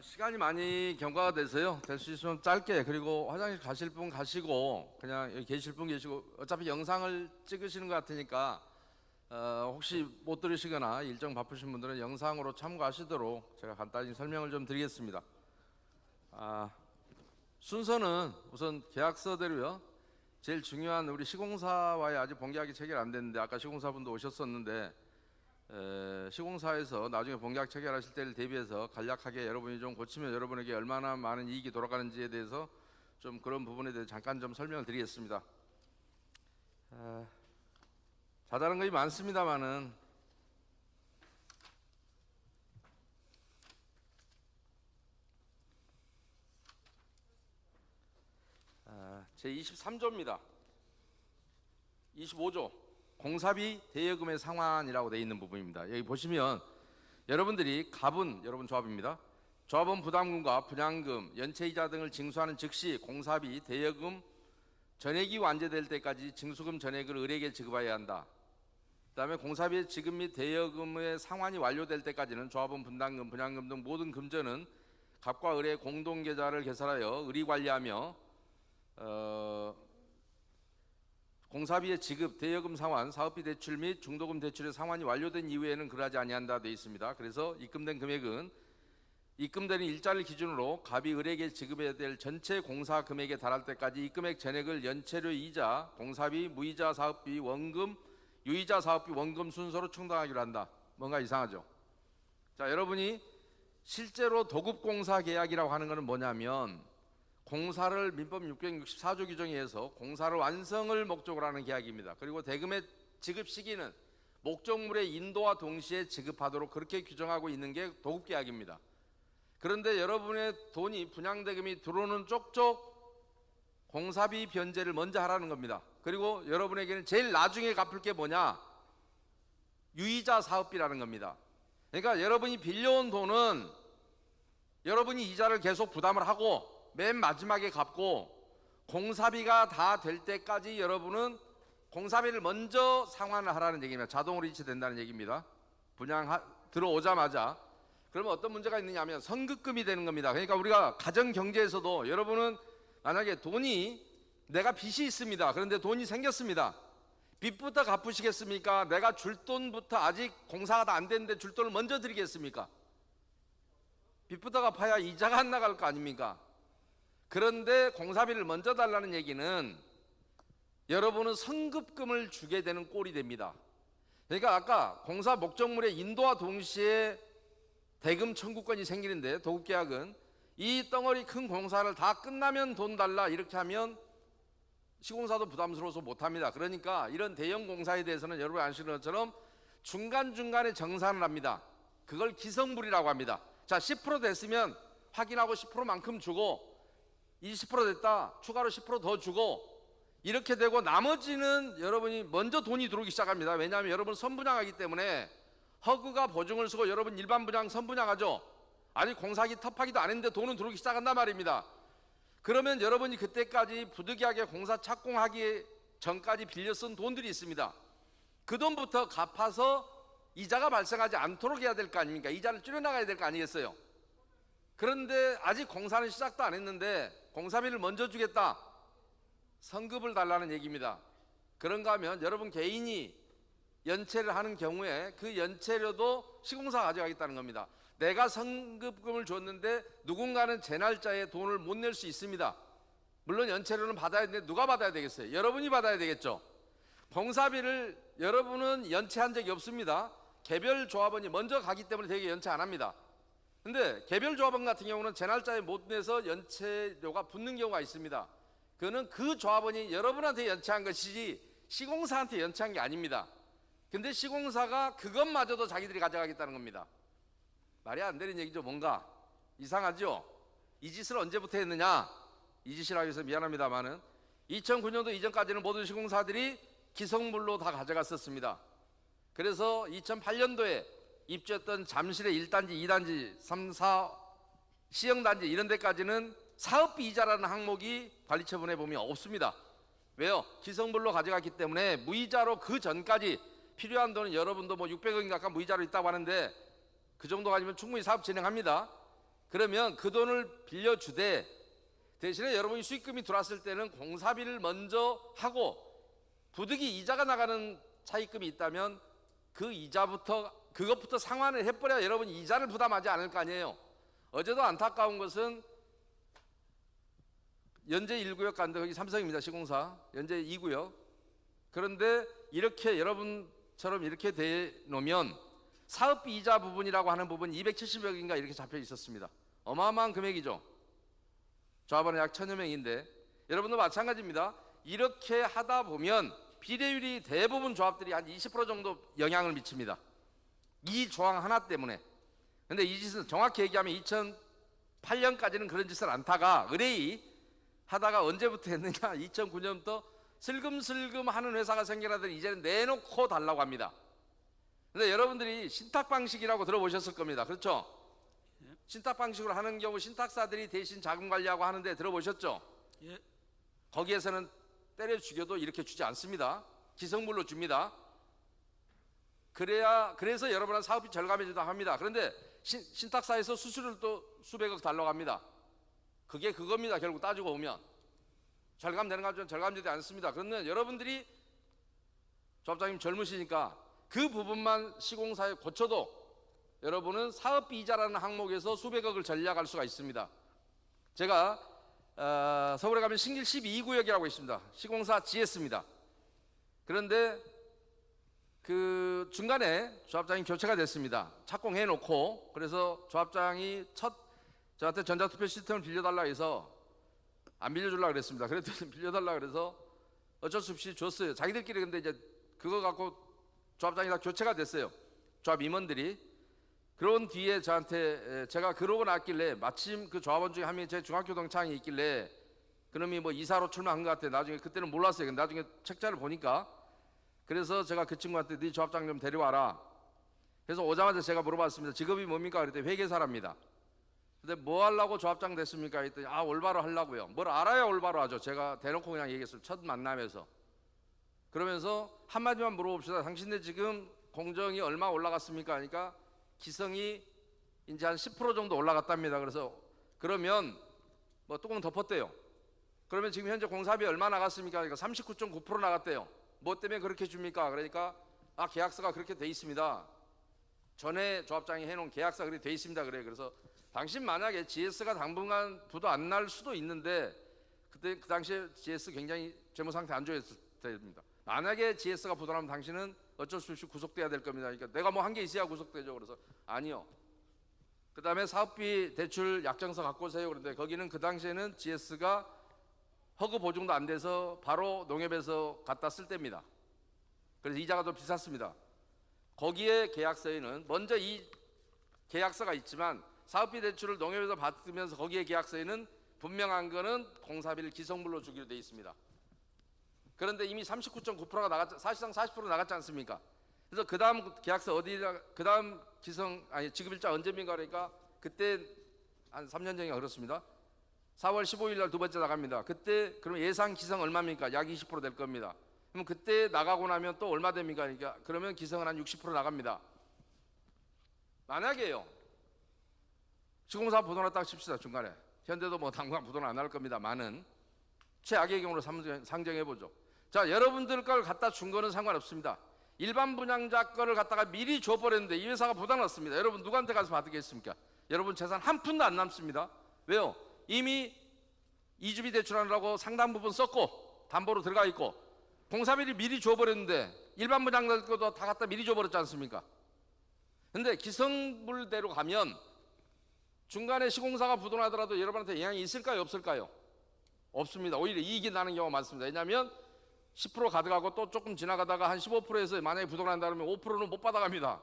시간이 많이 경과가 돼서요. 될 수 있으면 짧게, 그리고 화장실 가실 분 가시고 그냥 여기 계실 분 계시고, 어차피 영상을 찍으시는 것 같으니까 혹시 못 들으시거나 일정 바쁘신 분들은 영상으로 참고하시도록 제가 간단히 설명을 좀 드리겠습니다. 순서는 우선 계약서대로요. 제일 중요한 우리 시공사와의 아직 본계약이 체결 안 됐는데, 아까 시공사분도 오셨었는데 시공사에서 나중에 본계약 체결하실 때를 대비해서 간략하게 여러분이 좀 고치면 여러분에게 얼마나 많은 이익이 돌아가는지에 대해서 좀 그런 부분에 대해서 잠깐 좀 설명을 드리겠습니다. 자잘한 것이 많습니다만은 제 23조입니다. 25조 공사비 대여금의 상환이라고 되어 있는 부분입니다. 여기 보시면 여러분들이 갑은 여러분 조합입니다. 조합원 부담금과 분양금, 연체이자 등을 징수하는 즉시 공사비 대여금 전액이 완제될 때까지 징수금 전액을 을에게 지급해야 한다. 그 다음에 공사비의 지급 및 대여금의 상환이 완료될 때까지는 조합원 분담금, 분양금 등 모든 금전은 갑과 을의 공동계좌를 개설하여 을이 관리하며 공사비의 지급, 대여금 상환, 사업비 대출 및 중도금 대출의 상환이 완료된 이후에는 그러하지 아니한다 되어 있습니다. 그래서 입금된 금액은 입금되는 일자를 기준으로 갑이 을에게 지급해야 될 전체 공사 금액에 달할 때까지 이 금액 전액을 연체료 이자, 공사비, 무이자 사업비, 원금, 유이자 사업비, 원금 순서로 충당하기로 한다. 뭔가 이상하죠? 자, 여러분이 실제로 도급공사 계약이라고 하는 것은 뭐냐면, 공사를 민법 664조 규정에 의해서 공사를 완성을 목적으로 하는 계약입니다. 그리고 대금의 지급 시기는 목적물의 인도와 동시에 지급하도록 그렇게 규정하고 있는 게 도급계약입니다. 그런데 여러분의 돈이 분양대금이 들어오는 쪽쪽 공사비 변제를 먼저 하라는 겁니다. 그리고 여러분에게는 제일 나중에 갚을 게 뭐냐? 유이자 사업비라는 겁니다. 그러니까 여러분이 빌려온 돈은 여러분이 이자를 계속 부담을 하고 맨 마지막에 갚고, 공사비가 다 될 때까지 여러분은 공사비를 먼저 상환을 하라는 얘기입니다. 자동으로 이체된다는 얘기입니다. 분양 들어오자마자. 그러면 어떤 문제가 있느냐면 선급금이 되는 겁니다. 그러니까 우리가 가정경제에서도 여러분은 만약에 내가 빚이 있습니다. 그런데 돈이 생겼습니다. 빚부터 갚으시겠습니까? 내가 줄 돈부터, 아직 공사가 다 안 됐는데 줄 돈을 먼저 드리겠습니까? 빚부터 갚아야 이자가 안 나갈 거 아닙니까? 그런데 공사비를 먼저 달라는 얘기는 여러분은 선급금을 주게 되는 꼴이 됩니다. 그러니까 아까 공사 목적물의 인도와 동시에 대금 청구권이 생기는데, 도급계약은 이 덩어리 큰 공사를 다 끝나면 돈 달라 이렇게 하면 시공사도 부담스러워서 못합니다. 그러니까 이런 대형 공사에 대해서는 여러분이 아시는 것처럼 중간중간에 정산을 합니다. 그걸 기성불이라고 합니다. 자, 10% 됐으면 확인하고 10%만큼 주고, 20% 됐다 추가로 10% 더 주고, 이렇게 되고 나머지는 여러분이 먼저 돈이 들어오기 시작합니다. 왜냐하면 여러분 선분양하기 때문에 허그가 보증을 쓰고 여러분 일반 분양 선분양하죠. 아니 공사기 텁하기도 안 했는데 돈은 들어오기 시작한단 말입니다. 그러면 여러분이 그때까지 부득이하게 공사 착공하기 전까지 빌려 쓴 돈들이 있습니다. 그 돈부터 갚아서 이자가 발생하지 않도록 해야 될 거 아닙니까? 이자를 줄여나가야 될 거 아니겠어요? 그런데 아직 공사는 시작도 안 했는데 공사비를 먼저 주겠다, 선급을 달라는 얘기입니다. 그런가 하면 여러분 개인이 연체를 하는 경우에 그 연체료도 시공사가 가져가겠다는 겁니다. 내가 선급금을 줬는데 누군가는 제 날짜에 돈을 못 낼 수 있습니다. 물론 연체료는 받아야 되는데 누가 받아야 되겠어요? 여러분이 받아야 되겠죠. 공사비를 여러분은 연체한 적이 없습니다. 개별 조합원이 먼저 가기 때문에 되게 연체 안 합니다. 근데 개별 조합원 같은 경우는 제 날짜에 못 내서 연체료가 붙는 경우가 있습니다. 그거는 그 조합원이 여러분한테 연체한 것이지 시공사한테 연체한 게 아닙니다. 근데 시공사가 그것마저도 자기들이 가져가겠다는 겁니다. 말이 안 되는 얘기죠. 뭔가 이상하죠? 이 짓을 언제부터 했느냐? 이 짓이라고 해서 미안합니다만은 2009년도 이전까지는 모든 시공사들이 기성물로 다 가져갔었습니다. 그래서 2008년도에 입주했던 잠실의 1단지, 2단지, 3, 4 시형단지 이런 데까지는 사업비 이자라는 항목이 관리처분에 보면 없습니다. 왜요? 기성물로 가져갔기 때문에 무이자로 그 전까지 필요한 돈은 여러분도 뭐 600억인 가까운 무이자로 있다고 하는데 그 정도 가지면 충분히 사업 진행합니다. 그러면 그 돈을 빌려주되 대신에 여러분이 수익금이 들어왔을 때는 공사비를 먼저 하고 부득이 이자가 나가는 차입금이 있다면 그것부터 상환을 해버려야 여러분 이자를 부담하지 않을 거 아니에요. 어제도 안타까운 것은 연제 1구역 간데 거기 삼성입니다. 시공사 연제 2구역. 그런데 이렇게 여러분처럼 이렇게 돼 놓으면 사업비 이자 부분이라고 하는 부분 270억인가 이렇게 잡혀 있었습니다. 어마어마한 금액이죠. 조합원은 약 1000여 명인데 여러분도 마찬가지입니다. 이렇게 하다 보면 비례율이 대부분 조합들이 한 20% 정도 영향을 미칩니다. 이 조항 하나 때문에. 근데 이 짓은 정확히 얘기하면 2008년까지는 그런 짓을 않다가 의뢰이 하다가 언제부터 했느냐 2009년부터 슬금슬금 하는 회사가 생겨나더니 이제는 내놓고 달라고 합니다. 근데 여러분들이 신탁 방식이라고 들어보셨을 겁니다. 그렇죠? 신탁 방식으로 하는 경우 신탁사들이 대신 자금 관리하고 하는데 들어보셨죠? 예. 거기에서는 때려 죽여도 이렇게 주지 않습니다. 기성물로 줍니다. 그래서 여러분은 사업비 절감해준다고 합니다. 그런데 신탁사에서 수수료를 또 수백억 달라고 합니다. 그게 그겁니다. 결국 따지고 보면 절감되는 건 절감되지 않습니다. 그러면 여러분들이 조합장님 젊으시니까 그 부분만 시공사에 고쳐도 여러분은 사업비 이자라는 항목에서 수백억을 전략할 수가 있습니다. 제가 서울에 가면 신길 12구역이라고 있습니다. 시공사 GS입니다. 그런데 그 중간에 조합장이 교체가 됐습니다. 착공해 놓고 그래서 조합장이 저한테 전자투표 시스템을 빌려달라 해서 안 빌려주려고 그랬습니다. 그랬더니 빌려달라 그래서 어쩔 수 없이 줬어요. 자기들끼리. 근데 이제 그거 갖고 조합장이 다 교체가 됐어요. 조합 임원들이. 그런 뒤에 저한테 제가 그러고 났길래 마침 그 조합원 중에 한 명이 제 중학교 동창이 있길래 그놈이 뭐 이사로 출마한 것 같아. 나중에 그때는 몰랐어요. 근데 나중에 책자를 보니까 그래서 제가 그 친구한테 네 조합장 좀 데려와라. 그래서 오자마자 제가 물어봤습니다. 직업이 뭡니까? 그랬더니 회계사랍니다. 근데 뭐 하려고 조합장 됐습니까? 했더니 올바로 하려고요. 뭘 알아야 올바로 하죠. 제가 대놓고 그냥 얘기했어요. 첫 만남에서. 그러면서 한마디만 물어봅시다. 당신네 지금 공정이 얼마 올라갔습니까? 하니까 기성이 이제 한 10% 정도 올라갔답니다. 그래서 그러면 뭐 뚜껑 덮었대요. 그러면 지금 현재 공사비 얼마 나갔습니까? 그러니까 39.9% 나갔대요. 뭐 때문에 그렇게 줍니까? 그러니까 계약서가 그렇게 돼 있습니다. 전에 조합장이 해놓은 계약서가 그렇게 돼 있습니다. 그래요. 그래서 당신 만약에 GS가 당분간 부도 안 날 수도 있는데 그때 그 당시에 GS 굉장히 재무 상태 안 좋았을 때입니다. 만약에 GS가 부도나면 당신은 어쩔 수 없이 구속돼야 될 겁니다. 그러니까 내가 뭐 한 게 있어야 구속되죠. 그래서 아니요. 그 다음에 사업비 대출 약정서 갖고 오세요. 그런데 거기는 그 당시에는 GS가 허그 보증도 안 돼서 바로 농협에서 갖다 쓸 때입니다. 그래서 이자가 더 비쌌습니다. 거기에 계약서에는 먼저 이 계약서가 있지만 사업비 대출을 농협에서 받으면서 거기에 계약서에는 분명한 거는 공사비를 기성물로 주기로 되어 있습니다. 그런데 이미 39.9%가 나갔죠. 사실상 40% 나갔지 않습니까? 그래서 그 다음 계약서 그 다음 지급일자 언제입니까? 그러니까 그때 한 3년 전인가 그렇습니다. 4월 15일 날 두 번째 나갑니다. 그때 그럼 예상 기성 얼마입니까? 약 20% 될 겁니다. 그럼 그때 나가고 나면 또 얼마 됩니까? 그러니까 그러면 기성은 한 60% 나갑니다. 만약에요. 시공사 부도 났다고 칩시다. 중간에. 현대도 뭐 당분간 부도는 안 날 겁니다만은 최악의 경우로 상정해 보죠. 자, 여러분들 걸 갖다 준 거는 상관없습니다. 일반 분양자 거를 갖다가 미리 줘버렸는데 이 회사가 부도 났습니다. 여러분 누구한테 가서 받겠습니까? 여러분 재산 한 푼도 안 남습니다. 왜요? 이미 이주비 대출하느라고 상당 부분 썼고 담보로 들어가 있고 공사비를 미리 줘버렸는데 일반 분양자 것도 다 갖다 미리 줘버렸지 않습니까? 근데 기성물대로 가면 중간에 시공사가 부도나더라도 여러분한테 영향이 있을까요? 없을까요? 없습니다. 오히려 이익이 나는 경우가 많습니다. 왜냐하면 10% 가져가고 또 조금 지나가다가 한 15%에서 만약에 부도난다 그러면 5%는 못 받아갑니다.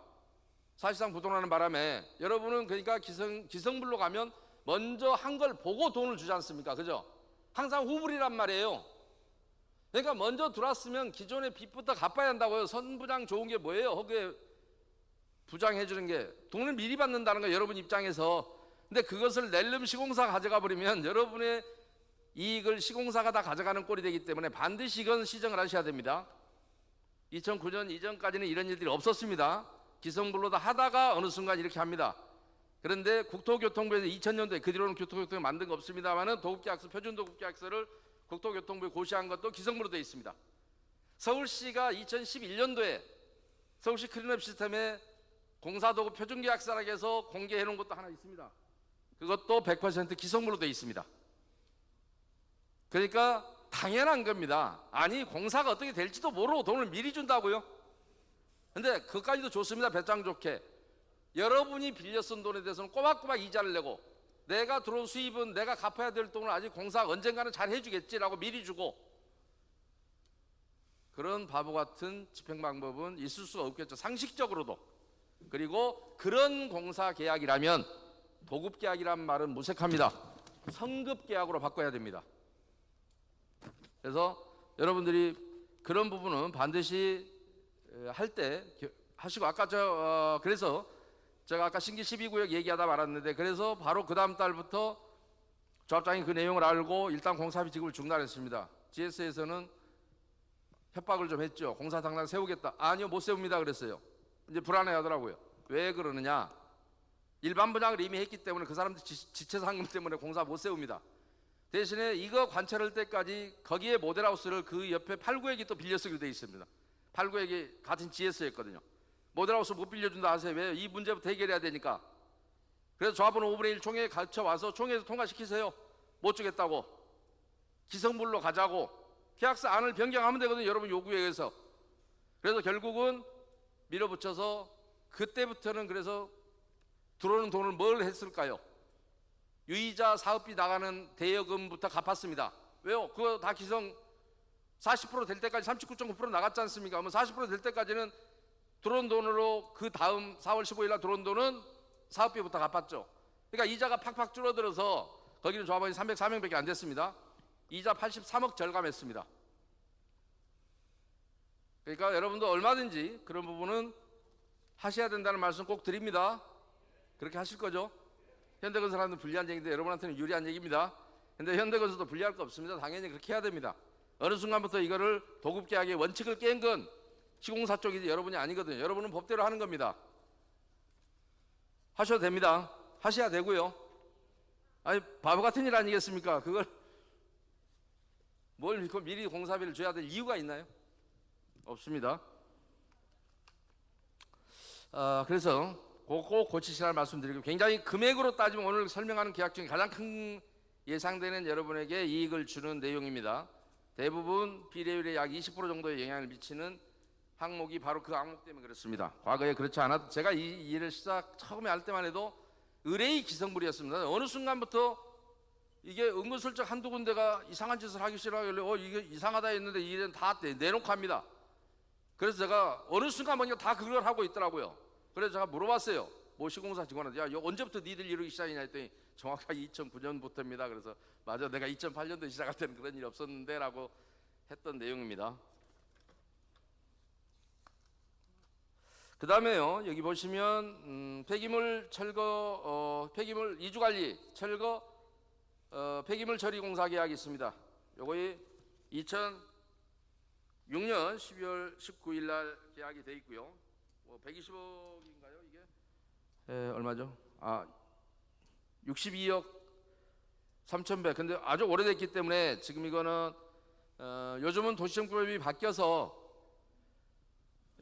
사실상 부도나는 바람에 여러분은 그러니까 기성물로 가면 먼저 한 걸 보고 돈을 주지 않습니까? 그죠? 항상 후불이란 말이에요. 그러니까 먼저 들어왔으면 기존의 빚부터 갚아야 한다고요. 선부장 좋은 게 뭐예요? 거기에 부장해 주는 게 돈을 미리 받는다는 거예요. 여러분 입장에서. 근데 그것을 낼름 시공사가 가져가 버리면 여러분의 이익을 시공사가 다 가져가는 꼴이 되기 때문에 반드시 이건 시정을 하셔야 됩니다. 2009년 이전까지는 이런 일들이 없었습니다. 기성불로 다 하다가 어느 순간 이렇게 합니다. 그런데 국토교통부에서 2000년도에 그 뒤로는 교통교통에 만든 거 없습니다만은 도급계약서, 표준도급계약서를 국토교통부에 고시한 것도 기성부로 되어 있습니다. 서울시가 2011년도에 서울시 클린업 시스템에 공사도급 표준계약서라고 해서 공개해 놓은 것도 하나 있습니다. 그것도 100% 기성부로 되어 있습니다. 그러니까 당연한 겁니다. 아니 공사가 어떻게 될지도 모르고 돈을 미리 준다고요? 근데 그것까지도 좋습니다. 배짱 좋게. 여러분이 빌려 쓴 돈에 대해서는 꼬박꼬박 이자를 내고 내가 들어온 수입은 내가 갚아야 될 돈을 아직 공사 언젠가는 잘 해주겠지라고 미리 주고, 그런 바보 같은 집행 방법은 있을 수가 없겠죠. 상식적으로도. 그리고 그런 공사 계약이라면 도급 계약이란 말은 무색합니다. 성급 계약으로 바꿔야 됩니다. 그래서 여러분들이 그런 부분은 반드시 할 때 하시고, 아까 그래서 제가 아까 신기 12구역 얘기하다 말았는데, 그래서 바로 그 다음 달부터 조합장이 그 내용을 알고 일단 공사비 지급을 중단했습니다. GS에서는 협박을 좀 했죠. 공사 당장 세우겠다. 아니요, 못 세웁니다 그랬어요. 이제 불안해 하더라고요. 왜 그러느냐, 일반 분양을 이미 했기 때문에 그 사람들 지체 상금 때문에 공사 못 세웁니다. 대신에 이거 관찰할 때까지 거기에 모델하우스를 그 옆에 8구역이 또 빌려 쓰기로 되어 있습니다. 8구역이 같은 GS였거든요. 모델하우스 못 빌려준다 하세요. 왜? 이 문제부터 해결해야 되니까. 그래서 조합은 5분의 1 총회에 가르쳐와서 총회에서 통과시키세요. 못 주겠다고. 기성불로 가자고. 계약서 안을 변경하면 되거든요. 여러분 요구에 의해서. 그래서 결국은 밀어붙여서 그때부터는 그래서 들어오는 돈을 뭘 했을까요? 유이자 사업비 나가는 대여금부터 갚았습니다. 왜요? 그거 다 기성 40% 될 때까지 39.9% 나갔지 않습니까? 40% 될 때까지는 들어온 돈으로 그 다음 4월 15일 날 들어온 돈은 사업비부터 갚았죠. 그러니까 이자가 팍팍 줄어들어서 거기는 조합원이 304명밖에 안 됐습니다. 이자 83억 절감했습니다. 그러니까 여러분도 얼마든지 그런 부분은 하셔야 된다는 말씀 꼭 드립니다. 그렇게 하실 거죠? 현대건설한테는 불리한 얘기인데 여러분한테는 유리한 얘기입니다. 근데 현대건설도 불리할 거 없습니다. 당연히 그렇게 해야 됩니다. 어느 순간부터 이거를 도급계약의 원칙을 깬 건 시공사 쪽이지 여러분이 아니거든요. 여러분은 법대로 하는 겁니다. 하셔도 됩니다. 하셔야 되고요. 아니 바보 같은 일 아니겠습니까? 그걸 뭘 믿고 미리 공사비를 줘야 될 이유가 있나요? 없습니다. 그래서 꼭 고치시라는 말씀드리고, 굉장히 금액으로 따지면 오늘 설명하는 계약 중에 가장 큰 예상되는 여러분에게 이익을 주는 내용입니다. 대부분 비례율의 약 20% 정도의 영향을 미치는 항목이 바로 그 항목 때문에 그렇습니다. 과거에 그렇지 않아도 제가 이 일을 처음에 할 때만 해도 의뢰의 기성불이었습니다. 어느 순간부터 이게 은근슬쩍 한두 군데가 이상한 짓을 하기 시작하길래 이게 이상하다 했는데 이 일은 다 내놓고 합니다. 그래서 제가 어느 순간 보니까 다 그걸 하고 있더라고요. 그래서 제가 물어봤어요. 뭐 시공사 직원한테, 야 언제부터 니들 이러기 시작이냐 했더니 정확하게 2009년부터입니다. 그래서 맞아, 내가 2008년도에 시작할 때는 그런 일이 없었는데 라고 했던 내용입니다. 그 다음에요, 여기 보시면 폐기물 철거, 폐기물 이주관리 철거 폐기물 처리 공사 계약이 있습니다. 요거이 2006년 12월 19일 날 계약이 돼 있고요. 120억인가요 이게? 얼마죠? 62억 3,100. 근데 아주 오래됐기 때문에 지금 이거는 요즘은 도시정법이 바뀌어서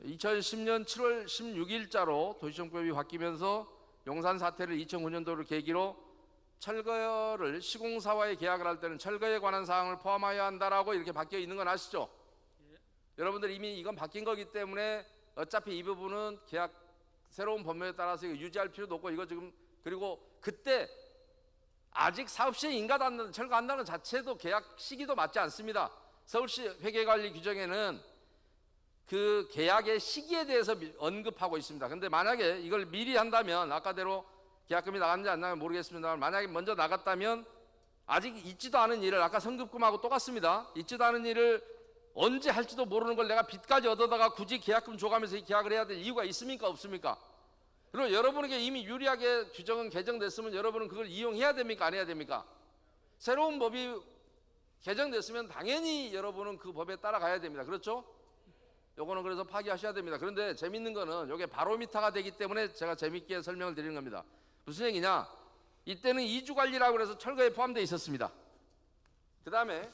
2010년 7월 16일자로 도시정법이 바뀌면서 용산 사태를 2009년도를 계기로 철거를 시공사와의 계약을 할 때는 철거에 관한 사항을 포함해야 한다라고 이렇게 바뀌어 있는 건 아시죠? 예. 여러분들 이미 이건 바뀐 거기 때문에 어차피 이 부분은 계약 새로운 법률에 따라서 이거 유지할 필요도 없고, 이거 지금, 그리고 그때 아직 사업 시행 인가받는 철거한다는 자체도 계약 시기도 맞지 않습니다. 서울시 회계관리 규정에는 그 계약의 시기에 대해서 언급하고 있습니다. 근데 만약에 이걸 미리 한다면, 아까대로 계약금이 나갔는지 안 나갔는지 모르겠습니다만, 만약에 먼저 나갔다면 아직 있지도 않은 일을, 아까 성급금하고 똑같습니다. 있지도 않은 일을 언제 할지도 모르는 걸 내가 빚까지 얻어다가 굳이 계약금 줘가면서 이 계약을 해야 될 이유가 있습니까? 없습니까? 그리고 여러분에게 이미 유리하게 규정은 개정됐으면 여러분은 그걸 이용해야 됩니까? 안 해야 됩니까? 새로운 법이 개정됐으면 당연히 여러분은 그 법에 따라가야 됩니다. 그렇죠? 요거는 그래서 파기하셔야 됩니다. 그런데 재밌는 거는 이게 바로미터가 되기 때문에 제가 재밌게 설명을 드리는 겁니다. 무슨 얘기냐? 이때는 이주관리라고 해서 철거에 포함되어 있었습니다. 그 다음에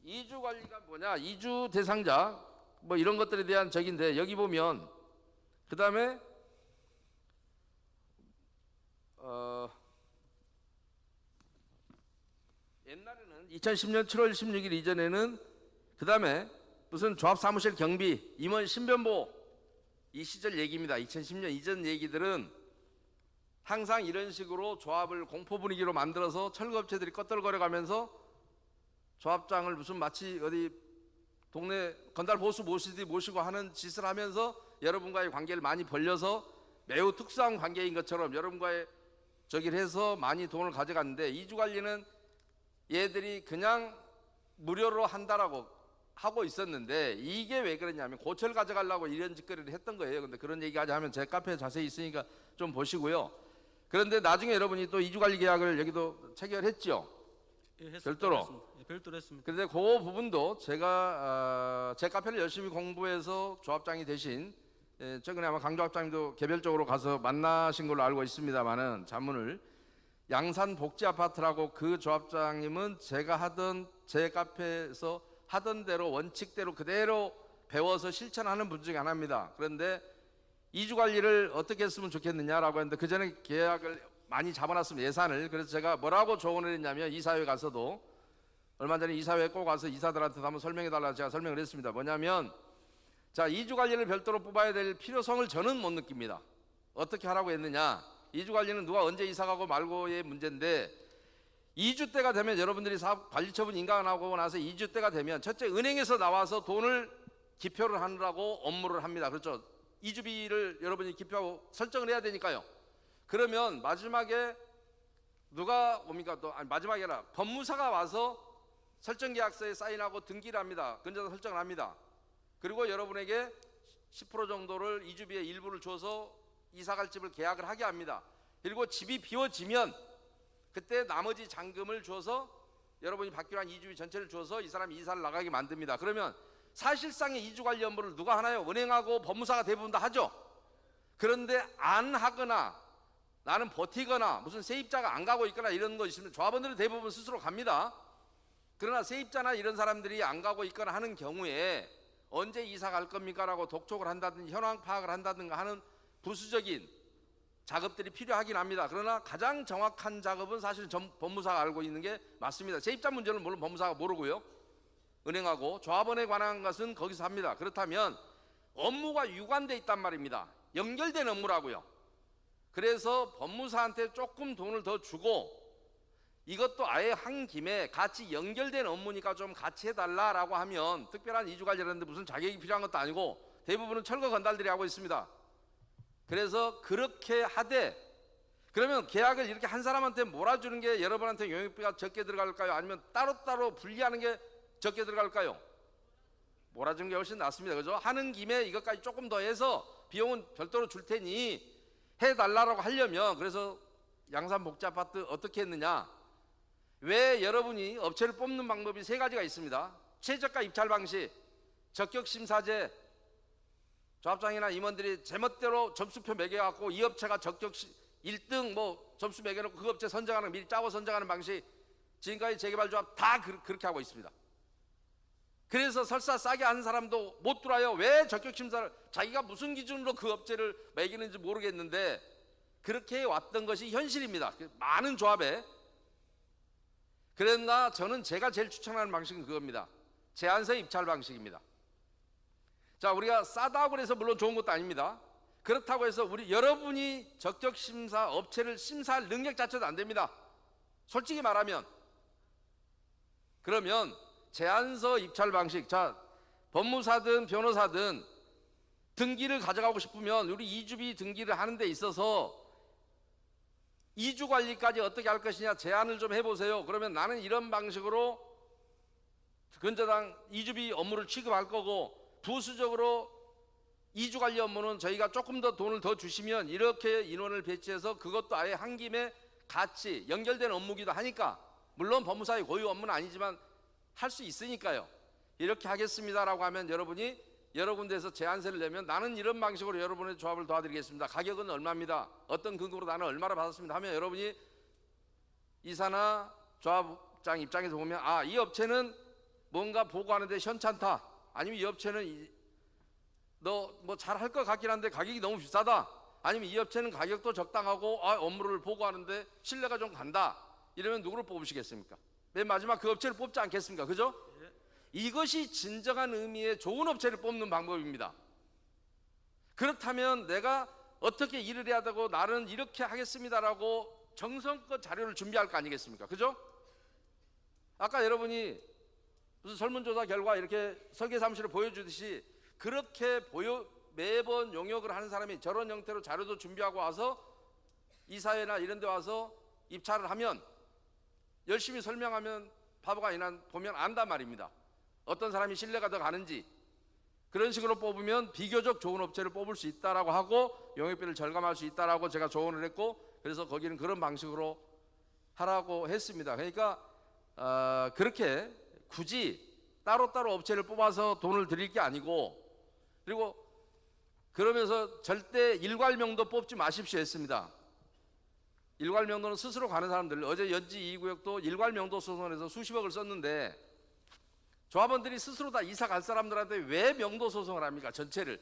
이주관리가 뭐냐? 이주 대상자 뭐 이런 것들에 대한 적인데, 여기 보면 그 다음에 옛날에는 2010년 7월 16일 이전에는 그 다음에 무슨 조합사무실 경비, 임원 신변보호, 이 시절 얘기입니다. 2010년 이전 얘기들은 항상 이런 식으로 조합을 공포 분위기로 만들어서 철거업체들이 껐덜거려가면서 조합장을 무슨 마치 어디 동네 건달 보수 모시듯이 모시고 하는 짓을 하면서 여러분과의 관계를 많이 벌려서 매우 특수한 관계인 것처럼 여러분과의 저기를 해서 많이 돈을 가져갔는데, 이주관리는 얘들이 그냥 무료로 한다라고 하고 있었는데, 이게 왜 그러냐면 고철 가져가려고 이런 짓거리를 했던 거예요. 근데 그런 얘기까지 하면 제 카페에 자세히 있으니까 좀 보시고요. 그런데 나중에 여러분이 또 이주관리 계약을 여기도 체결했죠. 예, 별도로. 예, 별도로 했습니다. 그런데 그 부분도 제가 제 카페를 열심히 공부해서 조합장이 되신, 최근에 아마 강조합장님도 개별적으로 가서 만나신 걸로 알고 있습니다만은, 자문을 양산복지아파트라고, 그 조합장님은 제가 하던 제 카페에서 하던 대로 원칙대로 그대로 배워서 실천하는 분 중에 하나입니다. 그런데 이주관리를 어떻게 했으면 좋겠느냐라고 했는데, 그 전에 계약을 많이 잡아놨습니다. 예산을. 그래서 제가 뭐라고 조언을 했냐면, 이사회 가서도 얼마 전에 이사회에 꼭 와서 이사들한테 한번 설명해 달라고 제가 설명을 했습니다. 뭐냐면, 자, 이주관리를 별도로 뽑아야 될 필요성을 저는 못 느낍니다. 어떻게 하라고 했느냐? 이주관리는 누가 언제 이사가고 말고의 문제인데, 2주 때가 되면 여러분들이 사업 관리처분 인가하고 나서 2주 때가 되면 첫째, 은행에서 나와서 돈을 기표를 하느라고 업무를 합니다. 그렇죠? 이주비를 여러분이 기표하고 설정을 해야 되니까요. 그러면 마지막에 누가 옵니까? 또 아니, 마지막에 아니라 법무사가 와서 설정계약서에 사인하고 등기를 합니다. 근저당 설정을 합니다. 그리고 여러분에게 10% 정도를 이주비의 일부를 줘서 이사갈 집을 계약을 하게 합니다. 그리고 집이 비워지면 그때 나머지 잔금을 줘서 여러분이 받기로 한 이주비 전체를 줘서 이 사람이 이사를 나가게 만듭니다. 그러면 사실상의 이주관리 업무를 누가 하나요? 은행하고 법무사가 대부분 다 하죠. 그런데 안 하거나 나는 버티거나 무슨 세입자가 안 가고 있거나 이런 거 있으면 조합원들은 대부분 스스로 갑니다. 그러나 세입자나 이런 사람들이 안 가고 있거나 하는 경우에 언제 이사 갈 겁니까? 라고 독촉을 한다든지 현황 파악을 한다든가 하는 부수적인 작업들이 필요하긴 합니다. 그러나 가장 정확한 작업은 사실은 법무사가 알고 있는 게 맞습니다. 세입자 문제는 물론 법무사가 모르고요. 은행하고 조합원에 관한 것은 거기서 합니다. 그렇다면 업무가 유관돼 있단 말입니다. 연결된 업무라고요. 그래서 법무사한테 조금 돈을 더 주고, 이것도 아예 한 김에 같이 연결된 업무니까 좀 같이 해달라라고 하면, 특별한 이주관리라는데 무슨 자격이 필요한 것도 아니고 대부분은 철거 건달들이 하고 있습니다. 그래서 그렇게 하되, 그러면 계약을 이렇게 한 사람한테 몰아주는 게 여러분한테 용역비가 적게 들어갈까요? 아니면 따로따로 분리하는 게 적게 들어갈까요? 몰아주는 게 훨씬 낫습니다. 그죠? 하는 김에 이것까지 조금 더 해서 비용은 별도로 줄 테니 해달라고 하려면, 그래서 양산복지아파트 어떻게 했느냐? 왜 여러분이 업체를 뽑는 방법이 세 가지가 있습니다. 최저가 입찰 방식, 적격심사제, 조합장이나 임원들이 제멋대로 점수표 매겨갖고 이 업체가 적격 1등 뭐 점수 매겨놓고 그 업체 선정하는, 미리 짜고 선정하는 방식, 지금까지 재개발조합 다 그렇게 하고 있습니다. 그래서 설사 싸게 하는 사람도 못 들어와요. 왜 적격심사를, 자기가 무슨 기준으로 그 업체를 매기는지 모르겠는데 그렇게 왔던 것이 현실입니다. 많은 조합에. 그러나 저는 제가 제일 추천하는 방식은 그겁니다. 제한서 입찰 방식입니다. 자, 우리가 싸다고 해서 물론 좋은 것도 아닙니다. 그렇다고 해서 우리 여러분이 적격심사 업체를 심사할 능력 자체도 안 됩니다. 솔직히 말하면. 그러면 제한서 입찰 방식, 자, 법무사든 변호사든 등기를 가져가고 싶으면 우리 이주비 등기를 하는 데 있어서 이주관리까지 어떻게 할 것이냐 제안을 좀 해보세요. 그러면 나는 이런 방식으로 근저당 이주비 업무를 취급할 거고, 부수적으로 이주관리 업무는 저희가 조금 더 돈을 더 주시면 이렇게 인원을 배치해서 그것도 아예 한 김에 같이 연결된 업무기도 하니까, 물론 법무사의 고유 업무는 아니지만 할 수 있으니까요. 이렇게 하겠습니다라고 하면 여러분이 여러 군데에서 제한세를 내면 나는 이런 방식으로 여러분의 조합을 도와드리겠습니다. 가격은 얼마입니다. 어떤 근거로 나는 얼마를 받았습니다 하면 여러분이 이사나 조합장 입장에서 보면 아, 이 업체는 뭔가 보고하는데 현찮다. 아니면 이 업체는 너 뭐 잘할 것 같긴 한데 가격이 너무 비싸다. 아니면 이 업체는 가격도 적당하고 아, 업무를 보고하는데 신뢰가 좀 간다. 이러면 누구를 뽑으시겠습니까? 맨 마지막 그 업체를 뽑지 않겠습니까? 그죠? 이것이 진정한 의미의 좋은 업체를 뽑는 방법입니다. 그렇다면 내가 어떻게 일을 해야 되고 나는 이렇게 하겠습니다라고 정성껏 자료를 준비할 거 아니겠습니까? 그죠? 아까 여러분이 무슨 설문조사 결과 이렇게 설계사무실을 보여주듯이 그렇게 매번 용역을 하는 사람이 저런 형태로 자료도 준비하고 와서 이사회나 이런 데 와서 입찰을 하면 열심히 설명하면 바보가 아니라 보면 안단 말입니다. 어떤 사람이 신뢰가 더 가는지. 그런 식으로 뽑으면 비교적 좋은 업체를 뽑을 수 있다라고 하고 용역비를 절감할 수 있다라고 제가 조언을 했고, 그래서 거기는 그런 방식으로 하라고 했습니다. 그러니까 그렇게 굳이 따로따로 업체를 뽑아서 돈을 드릴 게 아니고, 그리고 그러면서 절대 일괄명도 뽑지 마십시오 했습니다. 일괄명도는 스스로 가는 사람들, 어제 연지 2구역도 일괄명도 소송에서 수십억을 썼는데 조합원들이 스스로 다 이사 갈 사람들한테 왜 명도 소송을 합니까? 전체를.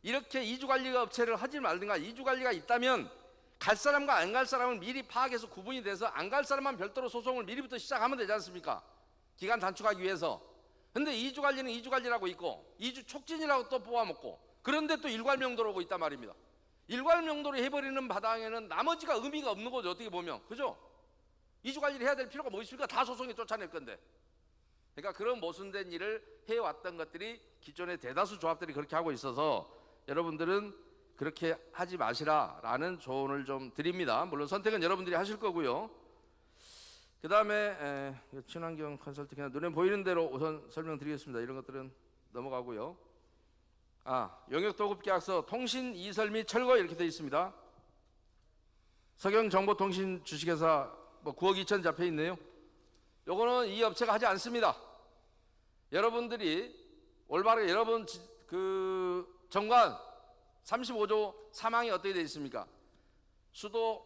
이렇게 이주관리가 업체를 하지 말든가, 이주관리가 있다면 갈 사람과 안 갈 사람을 미리 파악해서 구분이 돼서 안 갈 사람만 별도로 소송을 미리부터 시작하면 되지 않습니까? 기간 단축하기 위해서. 근데 이주관리는 이주관리라고 있고 이주 촉진이라고 또 뽑아먹고, 그런데 또 일괄명도로 오고 있단 말입니다. 일괄명도로 해버리는 바당에는 나머지가 의미가 없는 거죠, 어떻게 보면. 그죠? 이주관리를 해야 될 필요가 뭐 있습니까? 다 소송에 쫓아낼 건데. 그러니까 그런 모순된 일을 해왔던 것들이 기존의 대다수 조합들이 그렇게 하고 있어서 여러분들은 그렇게 하지 마시라라는 조언을 좀 드립니다. 물론 선택은 여러분들이 하실 거고요. 그 다음에 친환경 컨설팅이나 눈에 보이는 대로 우선 설명드리겠습니다. 이런 것들은 넘어가고요. 용역도급계약서 통신 이설 및 철거 이렇게 되어 있습니다. 서경정보통신 주식회사 9억 2천 잡혀 있네요. 요거는 이 업체가 하지 않습니다. 여러분들이 올바르게 여러분 그 정관 35조 3항이 어떻게 되어 있습니까? 수도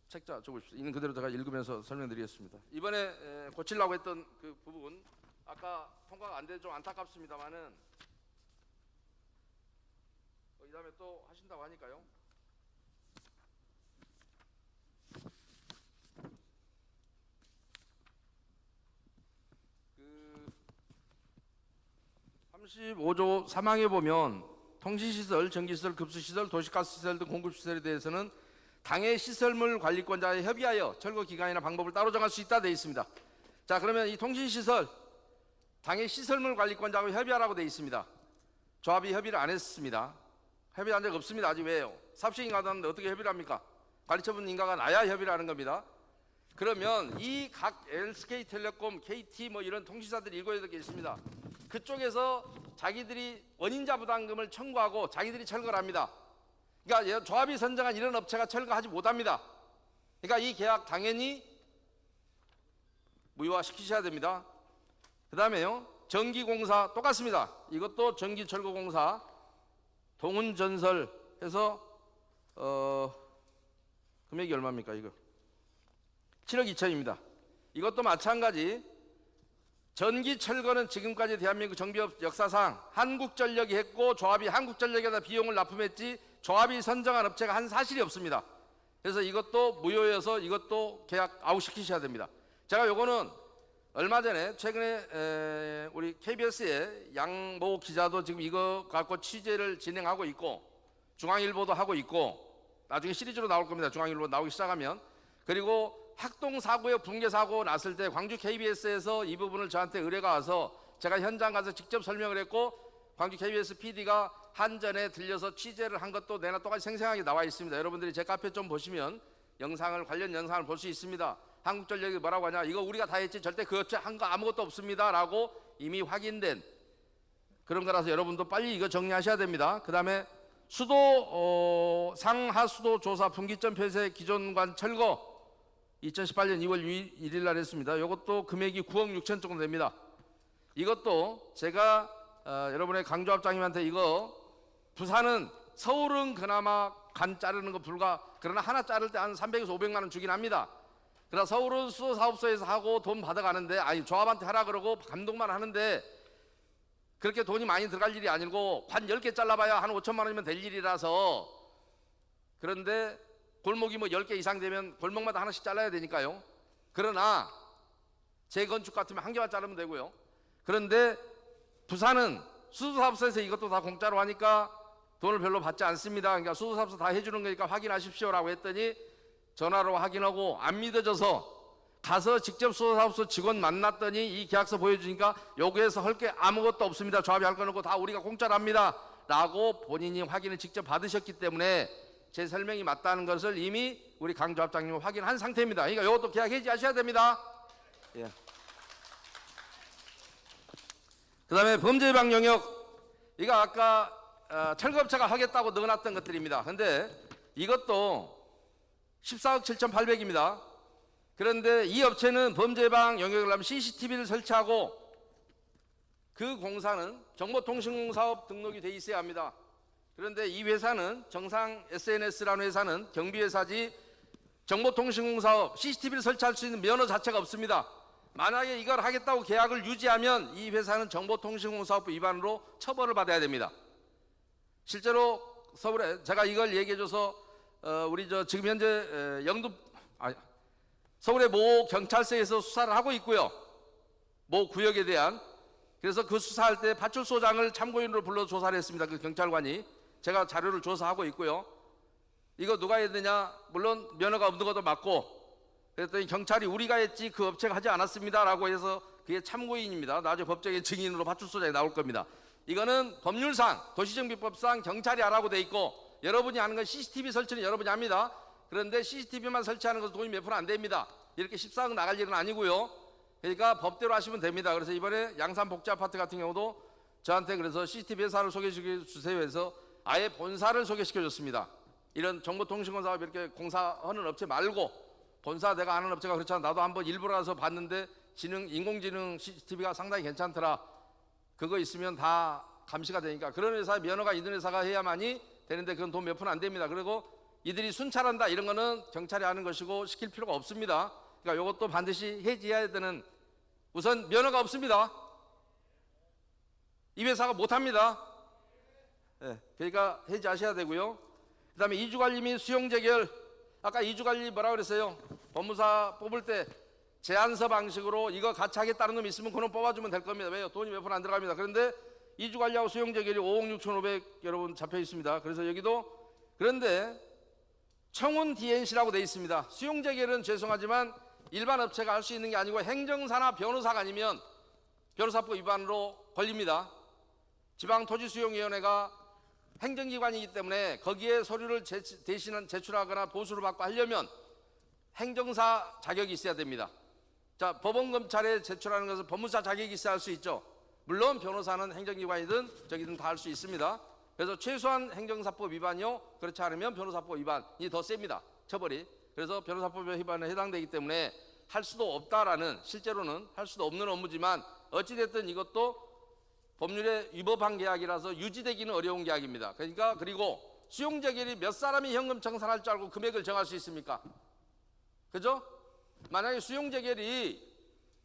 책자 적으십시오. 있는 그대로 제가 읽으면서 설명드리겠습니다. 이번에 고치려고 했던 그 부분 아까 통과가 안 돼서 좀 안타깝습니다만은 이 다음에 또 하신다고 하니까요. 그 35조 3항에 보면 통신시설, 전기시설, 급수시설, 도시가스시설 등 공급시설에 대해서는 당해 시설물 관리권자에 협의하여 철거 기간이나 방법을 따로 정할 수 있다 되어 있습니다. 자, 그러면 이 통신시설 당해 시설물 관리권자하고 협의하라고 되어 있습니다. 조합이 협의를 안 했습니다. 협의한 적 없습니다. 아직. 왜요? 삽시인가도 하는데 어떻게 협의를 합니까? 관리처분 인가가 나야 협의를 하는 겁니다. 그러면 이 각 SK텔레콤, KT 뭐 이런 통신사들이 읽어야 될 게 있습니다. 그쪽에서 자기들이 원인자 부담금을 청구하고 자기들이 철거를 합니다. 그러니까 조합이 선정한 이런 업체가 철거하지 못합니다. 그러니까 이 계약 당연히 무효화시키셔야 됩니다. 그 다음에요, 전기공사 똑같습니다. 이것도 전기철거공사 동훈전설 해서 금액이 얼마입니까? 이거 7억 2천입니다. 이것도 마찬가지 전기철거는 지금까지 대한민국 정비업 역사상 한국전력이 했고 조합이 한국전력에다 비용을 납품했지 조합이 선정한 업체가 한 사실이 없습니다. 그래서 이것도 무효여서 이것도 계약 아웃시키셔야 됩니다. 제가 요거는 얼마 전에 최근에 우리 KBS의 양모 기자도 지금 이거 갖고 취재를 진행하고 있고 중앙일보도 하고 있고 나중에 시리즈로 나올 겁니다. 중앙일보 나오기 시작하면. 그리고 학동사고에 붕괴사고 났을 때 광주 KBS에서 이 부분을 저한테 의뢰가 와서 제가 현장 가서 직접 설명을 했고 광주 KBS PD가 한전에 들려서 취재를 한 것도 내나 똑같이 생생하게 나와 있습니다. 여러분들이 제 카페 좀 보시면 관련 영상을 볼 수 있습니다. 한국전력이 뭐라고 하냐, 이거 우리가 다 했지 절대 그 업체 한 거 아무것도 없습니다 라고 이미 확인된 그런 거라서 여러분도 빨리 이거 정리하셔야 됩니다. 그 다음에 수도 상하수도 조사 분기점 폐쇄 기존관 철거 2018년 2월 1일 날 했습니다. 이것도 금액이 9억 6천 정도 됩니다. 이것도 제가 여러분의 강조합장님한테 이거 부산은 서울은 그나마 간 자르는 거 불가, 그러나 하나 자를 때 한 300에서 500만 원 주긴 합니다. 그러나 서울은 수도사업소에서 하고 돈 받아가는데, 아니 조합한테 하라 그러고 감독만 하는데 그렇게 돈이 많이 들어갈 일이 아니고 관 10개 잘라봐야 한 5천만 원이면 될 일이라서. 그런데 골목이 뭐 10개 이상 되면 골목마다 하나씩 잘라야 되니까요. 그러나 재건축 같으면 한 개만 자르면 되고요. 그런데 부산은 수도사업소에서 이것도 다 공짜로 하니까 돈을 별로 받지 않습니다. 그러니까 수도사업소 다 해주는 거니까 확인하십시오라고 했더니 전화로 확인하고 안 믿어져서 가서 직접 수도사업소 직원 만났더니 이 계약서 보여주니까 여기에서 할 게 아무것도 없습니다. 조합이 할 거 없고 다 우리가 공짜로 합니다 라고 본인이 확인을 직접 받으셨기 때문에 제 설명이 맞다는 것을 이미 우리 강 조합장님은 확인한 상태입니다. 그러니까 이것도 계약 해지하셔야 됩니다. 예. 그 다음에 범죄 예방 영역, 이거 아까 철거업체가 하겠다고 넣어놨던 것들입니다. 근데 이것도 14억 7,800입니다. 그런데 이 업체는 범죄 예방 영역을 하면 CCTV를 설치하고 그 공사는 정보통신공사업 등록이 돼 있어야 합니다. 그런데 이 회사는 정상 SNS라는 회사는 경비회사지 정보통신공사업 CCTV를 설치할 수 있는 면허 자체가 없습니다. 만약에 이걸 하겠다고 계약을 유지하면 이 회사는 정보통신공사업부 위반으로 처벌을 받아야 됩니다. 실제로 서울에 제가 이걸 얘기해줘서 우리 지금 현재 서울의 모 경찰서에서 수사를 하고 있고요. 모 구역에 대한. 그래서 그 수사할 때 파출소장을 참고인으로 불러 조사를 했습니다. 그 경찰관이. 제가 자료를 조사하고 있고요. 이거 누가 해야 되냐? 물론 면허가 없는 것도 맞고, 그랬더니 경찰이 우리가 했지 그 업체가 하지 않았습니다 라고 해서 그게 참고인입니다. 나중에 법적인 증인으로 파출소장이 나올 겁니다. 이거는 법률상 도시정비법상 경찰이 하라고 돼 있고, 여러분이 하는 건 CCTV 설치는 여러분이 합니다. 그런데 CCTV만 설치하는 것은 돈이 몇 프로 안 됩니다. 이렇게 14억 나갈 일은 아니고요. 그러니까 법대로 하시면 됩니다. 그래서 이번에 양산 복지아파트 같은 경우도 저한테 그래서 CCTV 회사를 소개시켜 주세요 해서 아예 본사를 소개시켜 줬습니다. 이런 정보통신공 사업 이렇게 공사하는 업체 말고 본사 내가 아는 업체가 그렇잖아. 나도 한번 일부러 가서 봤는데 인공지능 CCTV가 상당히 괜찮더라. 그거 있으면 다 감시가 되니까 그런 회사 면허가 있는 회사가 해야만이 되는데 그건 돈 몇 푼 안 됩니다. 그리고 이들이 순찰한다 이런 거는 경찰이 하는 것이고 시킬 필요가 없습니다. 그러니까 이것도 반드시 해지해야 되는, 우선 면허가 없습니다. 이 회사가 못합니다. 네, 그러니까 해지하셔야 되고요. 그 다음에 이주관리 및 수용재결, 아까 이주관리 뭐라 그랬어요? 법무사 뽑을 때 제안서 방식으로 이거 같이 하겠다는 놈 있으면 그놈 뽑아주면 될 겁니다. 왜요? 돈이 몇 푼 안 들어갑니다. 그런데 이주관리하고 수용재결이 5억 6,500 여러분 잡혀 있습니다. 그래서 여기도, 그런데 청운 DNC라고 되어 있습니다. 수용재결은 죄송하지만 일반 업체가 할 수 있는 게 아니고 행정사나 변호사가 아니면 변호사법 위반으로 걸립니다. 지방토지수용위원회가 행정기관이기 때문에 거기에 서류를 대신 제출하거나 보수를 받고 하려면 행정사 자격이 있어야 됩니다. 자, 법원검찰에 제출하는 것은 법무사 자격이 있어야 할 수 있죠. 물론 변호사는 행정기관이든 저기든 다 할 수 있습니다. 그래서 최소한 행정사법 위반이요, 그렇지 않으면 변호사법 위반이 더 셉니다, 처벌이. 그래서 변호사법 위반에 해당되기 때문에 할 수도 없다라는, 실제로는 할 수도 없는 업무지만 어찌됐든 이것도 법률에 위법한 계약이라서 유지되기는 어려운 계약입니다. 그러니까, 그리고 수용재결이 몇 사람이 현금 청산할 줄 알고 금액을 정할 수 있습니까? 그죠? 만약에 수용재결이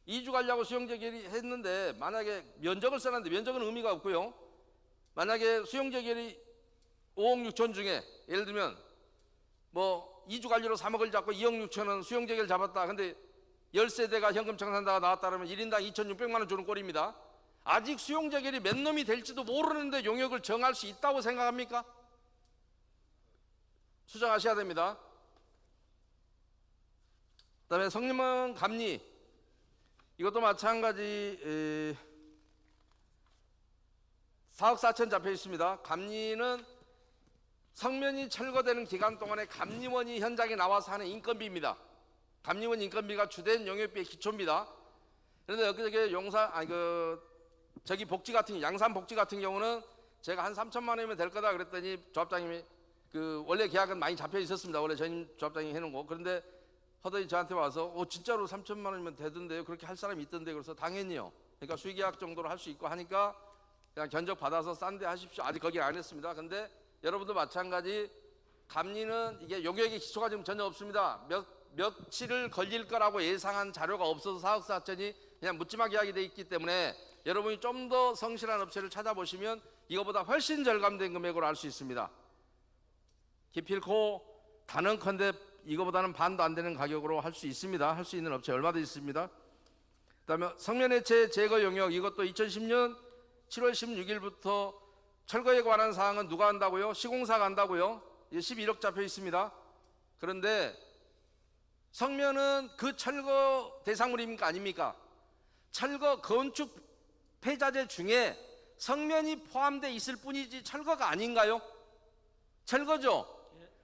2주 가려고 수용재결이 했는데 만약에 면적을 써놨는데 면적은 의미가 없고요. 만약에 수용재결이 5억 6천 중에 예를 들면 뭐 2주 관리로 3억을 잡고 2억 6천은 수용재결 잡았다. 근데 10세대가 현금 청산다가 나왔다 그러면 1인당 2,600만 원 주는 꼴입니다. 아직 수용재결이 몇 놈이 될지도 모르는데 용역을 정할 수 있다고 생각합니까? 수정하셔야 됩니다. 그 다음에 성림원 감리, 이것도 마찬가지 4억 4천 잡혀 있습니다. 감리는 성면이 철거되는 기간 동안에 감리원이 현장에 나와서 하는 인건비입니다. 감리원 인건비가 주된 용역비의 기초입니다. 그런데 엊그저께 저기 복지 같은, 양산 복지 같은 경우는 제가 한 3천만 원이면 될 거다 그랬더니 조합장님이 원래 계약은 많이 잡혀 있었습니다. 원래 전임 조합장님이 해놓은 거. 그런데 하더니 저한테 와서 진짜로 3천만 원이면 되던데요, 그렇게 할 사람이 있던데. 그래서 당연히요. 그러니까 수의계약 정도로 할 수 있고 하니까 그냥 견적 받아서 싼 데 하십시오. 아직 거기 안 했습니다. 근데 여러분도 마찬가지 감리는 이게 용역의 기초가 지금 전혀 없습니다. 며칠을 걸릴 거라고 예상한 자료가 없어서 사업사 하천이 그냥 묻지마 계약이 돼 있기 때문에 여러분이 좀 더 성실한 업체를 찾아보시면 이거보다 훨씬 절감된 금액으로 알 수 있습니다. 기필코 단언컨대 이거보다는 반도 안 되는 가격으로 할 수 있습니다. 할 수 있는 업체 얼마든지 있습니다. 그다음에 성면해체 제거 용역, 이것도 2010년 7월 16일부터 철거에 관한 사항은 누가 한다고요? 시공사가 한다고요? 11억 잡혀 있습니다. 그런데 성면은 그 철거 대상물입니까? 아닙니까? 철거 건축 폐자재 중에 성면이 포함되어 있을 뿐이지 철거가 아닌가요? 철거죠?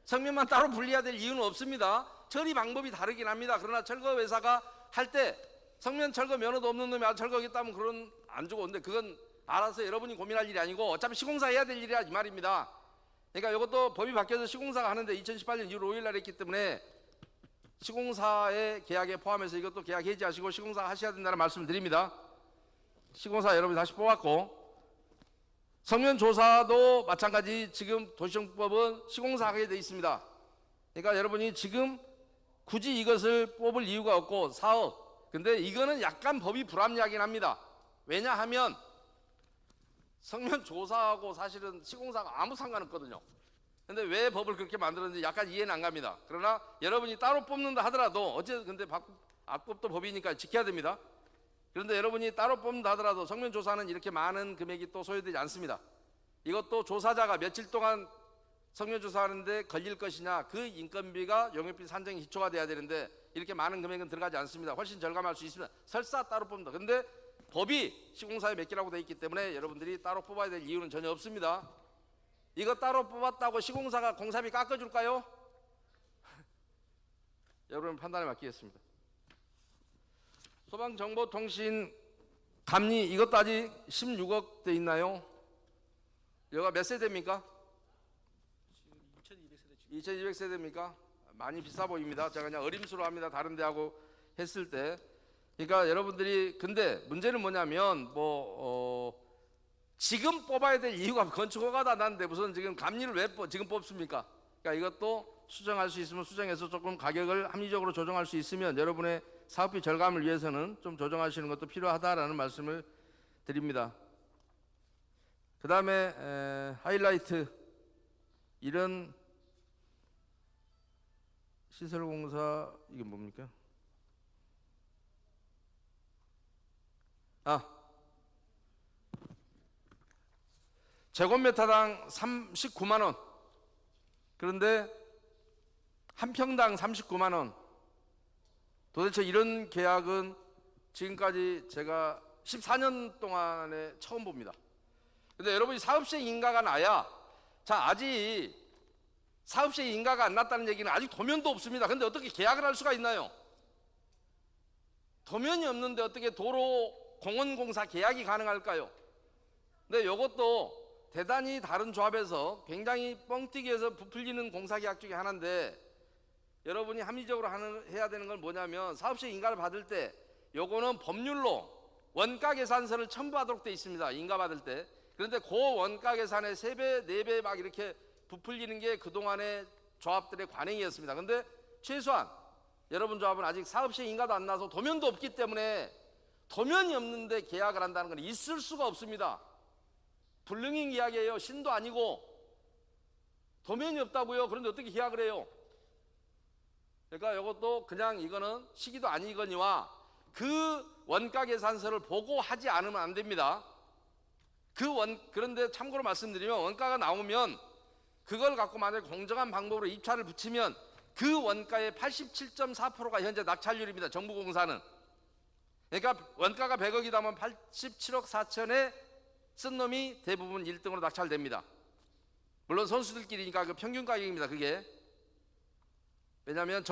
성면만 따로 분리해야 될 이유는 없습니다. 처리 방법이 다르긴 합니다. 그러나 철거 회사가 할 때 성면 철거 면허도 없는 놈이 철거하겠다면 그런 안 주고, 근데 그건 알아서 여러분이 고민할 일이 아니고 어차피 시공사 해야 될 일이야 이 말입니다. 그러니까 이것도 법이 바뀌어서 시공사가 하는데 2018년 6월 5일 날 했기 때문에 시공사의 계약에 포함해서 이것도 계약 해지하시고 시공사 하셔야 된다는 말씀을 드립니다. 시공사 여러분이 다시 뽑았고, 성면 조사도 마찬가지 지금 도시정법은 시공사 하게 돼 있습니다. 그러니까 여러분이 지금 굳이 이것을 뽑을 이유가 없고 사업, 근데 이거는 약간 법이 불합리하긴 합니다. 왜냐하면 성면 조사하고 사실은 시공사가 아무 상관없거든요. 근데 왜 법을 그렇게 만들었는지 약간 이해는 안 갑니다. 그러나 여러분이 따로 뽑는다 하더라도 어쨌든 근데 앞법도 법이니까 지켜야 됩니다. 그런데 여러분이 따로 뽑는다 하더라도 성면 조사는 이렇게 많은 금액이 또 소요되지 않습니다. 이것도 조사자가 며칠 동안 성면 조사하는데 걸릴 것이냐, 그 인건비가 용역비 산정의 기초가 돼야 되는데 이렇게 많은 금액은 들어가지 않습니다. 훨씬 절감할 수 있습니다. 설사 따로 뽑는다. 그런데 법이 시공사에 맡기라고 되어 있기 때문에 여러분들이 따로 뽑아야 될 이유는 전혀 없습니다. 이거 따로 뽑았다고 시공사가 공사비 깎아줄까요? 여러분 판단에 맡기겠습니다. 소방정보통신 감리, 이것도 아직 16억 돼 있나요? 여기가 몇 세대입니까? 2200세대입니까? 많이 비싸 보입니다. 제가 그냥 어림수로 합니다. 다른 데하고 했을 때. 그러니까 여러분들이, 근데 문제는 뭐냐면 지금 뽑아야 될 이유가 건축허가도 안 났는데 무슨 지금 감리를 왜 지금 뽑습니까? 그러니까 이것도 수정할 수 있으면 수정해서 조금 가격을 합리적으로 조정할 수 있으면 여러분의 사업비 절감을 위해서는 좀 조정하시는 것도 필요하다라는 말씀을 드립니다. 그 다음에 하이라이트, 이런 시설공사, 이게 뭡니까? 제곱미터당 39만 원. 그런데 한 평당 39만 원. 도대체 이런 계약은 지금까지 제가 14년 동안에 처음 봅니다. 근데 여러분이 사업시행 인가가 나야, 자, 아직 사업시행 인가가 안 났다는 얘기는 아직 도면도 없습니다. 근데 어떻게 계약을 할 수가 있나요? 도면이 없는데 어떻게 도로 공원공사 계약이 가능할까요? 근데 이것도 대단히 다른 조합에서 굉장히 뻥튀기해서 부풀리는 공사계약 중에 하나인데, 여러분이 합리적으로 해야 되는 건 뭐냐면 사업시행 인가를 받을 때 요거는 법률로 원가계산서를 첨부하도록 돼 있습니다. 인가 받을 때. 그런데 그 원가계산의 3배, 4배 막 이렇게 부풀리는 게 그동안의 조합들의 관행이었습니다. 근데 최소한 여러분 조합은 아직 사업시행 인가도 안 나서 도면도 없기 때문에, 도면이 없는데 계약을 한다는 건 있을 수가 없습니다. 불능인 이야기예요. 신도 아니고 도면이 없다고요. 그런데 어떻게 계약을 해요? 그러니까 이것도 그냥 이거는 시기도 아니거니와 그 원가계산서를 보고 하지 않으면 안 됩니다. 그런데 참고로 말씀드리면 원가가 나오면 그걸 갖고 만약에 공정한 방법으로 입찰을 붙이면 그 원가의 87.4%가 현재 낙찰률입니다. 정부공사는. 그러니까 원가가 100억이다 하면 87억 4천에 쓴 놈이 대부분 1등으로 낙찰됩니다. 물론 선수들끼리니까 그 평균 가격입니다. 그게. 왜냐하면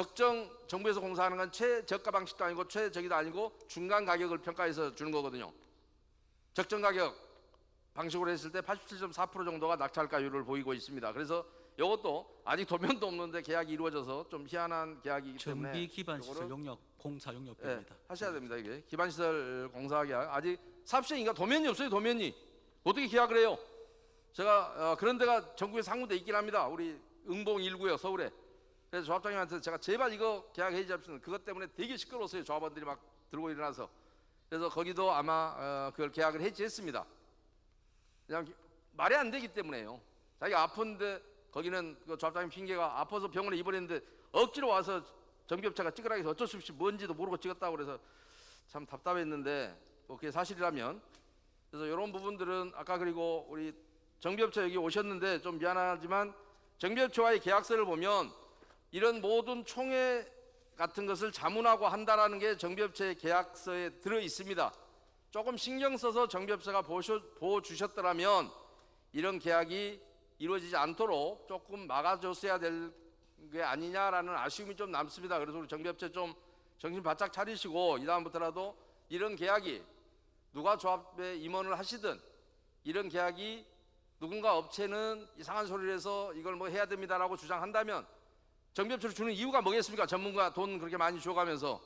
정부에서 공사하는 건 최저가 방식도 아니고 최저기도 아니고 중간 가격을 평가해서 주는 거거든요. 적정 가격 방식으로 했을 때 87.4% 정도가 낙찰가율을 보이고 있습니다. 그래서 이것도 아직 도면도 없는데 계약이 이루어져서 좀 희한한 계약이기 때문에 정비 기반시설 용역 공사 용역비입니다. 하셔야 됩니다. 이게 기반시설 공사 계약, 아직 사업시행인가 도면이 없어요. 도면이 어떻게 계약을 해요? 제가 그런 데가 전국에 상무대 있긴 합니다. 우리 응봉 1구요, 서울에. 그래서 조합장님한테 제가 제발 이거 계약해 주십시오. 그것 때문에 되게 시끄러웠어요. 조합원들이 막 들고 일어나서. 그래서 거기도 아마 그걸 계약을 해지했습니다. 그냥 말이 안 되기 때문에요. 자기가 아픈데 거기는 그 조합장님 핑계가 아파서 병원에 입원했는데 억지로 와서 정비업체가 찍으라 해서 어쩔 수 없이 뭔지도 모르고 찍었다고 그래서 참 답답했는데 뭐 그게 사실이라면, 그래서 이런 부분들은 아까, 그리고 우리 정비업체 여기 오셨는데 좀 미안하지만 정비업체와의 계약서를 보면 이런 모든 총회 같은 것을 자문하고 한다라는 게 정비업체 계약서에 들어 있습니다. 조금 신경 써서 정비업체가 보호 주셨더라면 이런 계약이 이루어지지 않도록 조금 막아줬어야 될 게 아니냐라는 아쉬움이 좀 남습니다. 그래서 우리 정비업체 좀 정신 바짝 차리시고 이 다음부터라도 이런 계약이 누가 조합에 임원을 하시든 이런 계약이 누군가 업체는 이상한 소리를 해서 이걸 뭐 해야 됩니다라고 주장한다면 정비업체를 주는 이유가 뭐겠습니까? 전문가 돈 그렇게 많이 줘가면서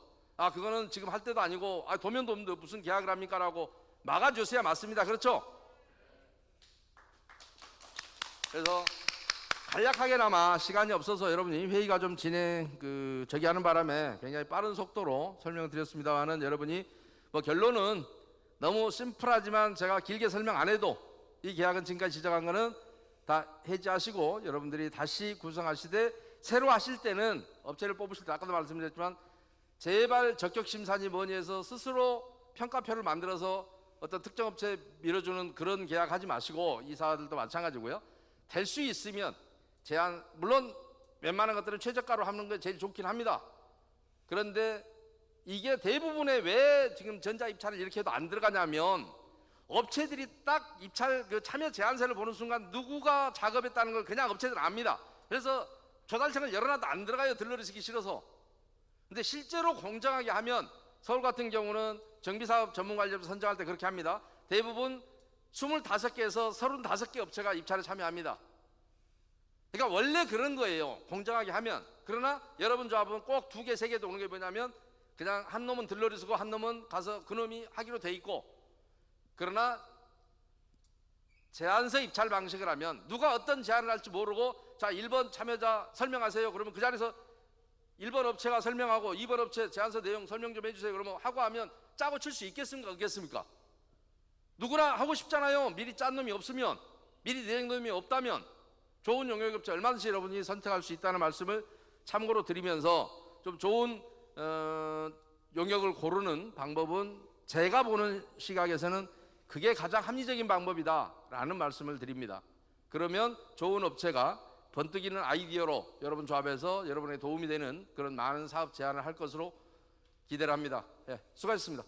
그거는 지금 할 때도 아니고 도면도 없는데 무슨 계약을 합니까라고 막아줬어야 맞습니다. 그렇죠? 그래서 간략하게나마 시간이 없어서 여러분이 회의가 좀 저기 하는 바람에 굉장히 빠른 속도로 설명드렸습니다만은, 여러분이 뭐 결론은 너무 심플하지만 제가 길게 설명 안 해도 이 계약은 지금까지 지정한 거는 다 해지하시고 여러분들이 다시 구성하시되 새로 하실 때는 업체를 뽑으실 때 아까도 말씀드렸지만 제발 적격심사니 뭐니 해서 스스로 평가표를 만들어서 어떤 특정 업체에 밀어주는 그런 계약 하지 마시고, 이사들도 마찬가지고요. 될 수 있으면 제한, 물론 웬만한 것들은 최저가로 하는 게 제일 좋긴 합니다. 그런데 이게 대부분의 왜 지금 전자 입찰을 이렇게 해도 안 들어가냐면 업체들이 딱 입찰 참여 제한서를 보는 순간 누구가 작업했다는 걸 그냥 업체들은 압니다. 그래서 조달청을 열어놔도 안 들어가요. 들러리시기 싫어서. 근데 실제로 공정하게 하면, 서울 같은 경우는 정비사업 전문관리를 선정할 때 그렇게 합니다. 대부분 25개에서 35개 업체가 입찰에 참여합니다. 그러니까 원래 그런 거예요. 공정하게 하면. 그러나 여러분 조합은 꼭 2개, 3개도 오는 게 뭐냐면 그냥 한 놈은 들러리 쓰고 한 놈은 가서 그놈이 하기로 돼 있고, 그러나 제안서 입찰 방식을 하면 누가 어떤 제안을 할지 모르고 자 1번 참여자 설명하세요. 그러면 그 자리에서 1번 업체가 설명하고 2번 업체 제안서 내용 설명 좀 해주세요. 그러면 하고 하면 짜고 칠 수 있겠습니까? 없겠습니까? 누구나 하고 싶잖아요. 미리 짠 놈이 없으면, 미리 내는 놈이 없다면 좋은 용역업체 얼마든지 여러분이 선택할 수 있다는 말씀을 참고로 드리면서, 좀 좋은 용역을 고르는 방법은 제가 보는 시각에서는 그게 가장 합리적인 방법이다라는 말씀을 드립니다. 그러면 좋은 업체가 번뜩이는 아이디어로 여러분 조합에서 여러분의 도움이 되는 그런 많은 사업 제안을 할 것으로 기대를 합니다. 수고하셨습니다.